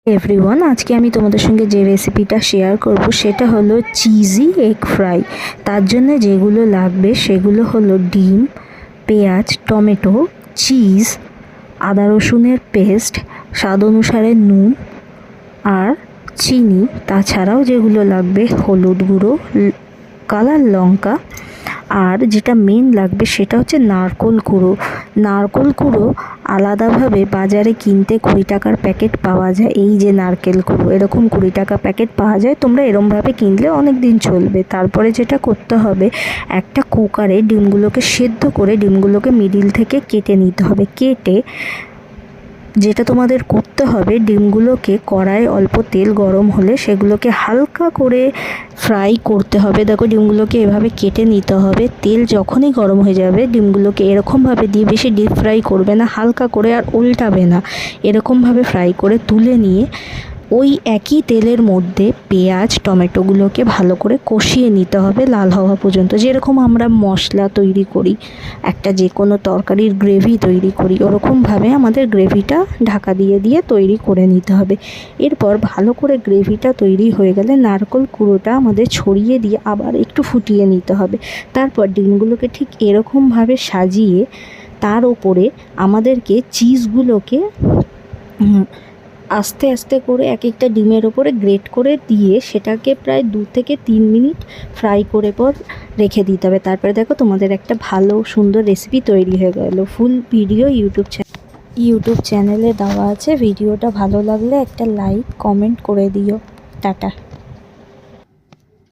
Everyone, আজকে আমি তোমাদের সঙ্গে যে রেসিপিটা শেয়ার করব সেটা হলো চিজি এগ ফ্রাই। তার জন্য যেগুলো লাগবে সেগুলো হলো ডিম, পেঁয়াজ, টমেটো, চিজ, আদা রসুনের পেস্ট, স্বাদ অনুসারে নুন আর চিনি। তাছাড়াও যেগুলো লাগবে হলুদ গুঁড়ো, কালার লঙ্কা, আর যেটা মেন লাগবে সেটা হচ্ছে নারকোল কুড়ো। নারকোল কুড়ো আলাদাভাবে বাজারে কিনতে 20 টাকার প্যাকেট পাওয়া যায়। এই যে নারকেল কুড়ো এরকম 20 টাকা প্যাকেট পাওয়া যায়, তোমরা এরমভাবে কিনলে অনেক দিন চলবে। তারপরে যেটা করতে হবে, একটা কুকারে ডিমগুলোকে সেদ্ধ করে ডিমগুলোকে মিডিল থেকে কেটে নিতে হবে। কেটে যেটা তোমাদের করতে হবে, ডিমগুলোকে কড়ায় অল্প তেল গরম হলে সেগুলোকে হালকা করে ফ্রাই করতে হবে। দেখো, ডিমগুলোকে এভাবে কেটে নিতে হবে। তেল যখনই গরম হয়ে যাবে ডিমগুলোকে এরকমভাবে দিয়ে, বেশি ডিপ ফ্রাই করবে না, হালকা করে, আর উল্টাবে না, এরকমভাবে ফ্রাই করে তুলে নিয়ে ওই একই তেলের মধ্যে পেঁয়াজ টমেটোগুলোকে ভালো করে কষিয়ে নিতে হবে লাল হওয়া পর্যন্ত। যেরকম আমরা মশলা তৈরি করি, একটা যে কোনো তরকারির গ্রেভি তৈরি করি, ওরকমভাবে আমাদের গ্রেভিটা ঢাকা দিয়ে দিয়ে তৈরি করে নিতে হবে। এরপর ভালো করে গ্রেভিটা তৈরি হয়ে গেলে নারকেল কুড়োটা আমাদের ছড়িয়ে দিয়ে আবার একটু ফুটিয়ে নিতে হবে। তারপর ডিমগুলোকে ঠিক এরকমভাবে সাজিয়ে তার ওপরে আমাদেরকে চিজগুলোকে আস্তে আস্তে করে এক একটা ডিমের ওপরে গ্রেট করে দিয়ে সেটাকে প্রায় 2 থেকে 3 মিনিট ফ্রাই করে পর রেখে দিতে হবে। তারপরে দেখো, তোমাদের একটা ভালো সুন্দর রেসিপি তৈরি হয়ে গেল। ফুল ভিডিও ইউটিউব চ্যানেলে দেওয়া আছে। ভিডিওটা ভালো লাগলে একটা লাইক কমেন্ট করে দিও। টাটা।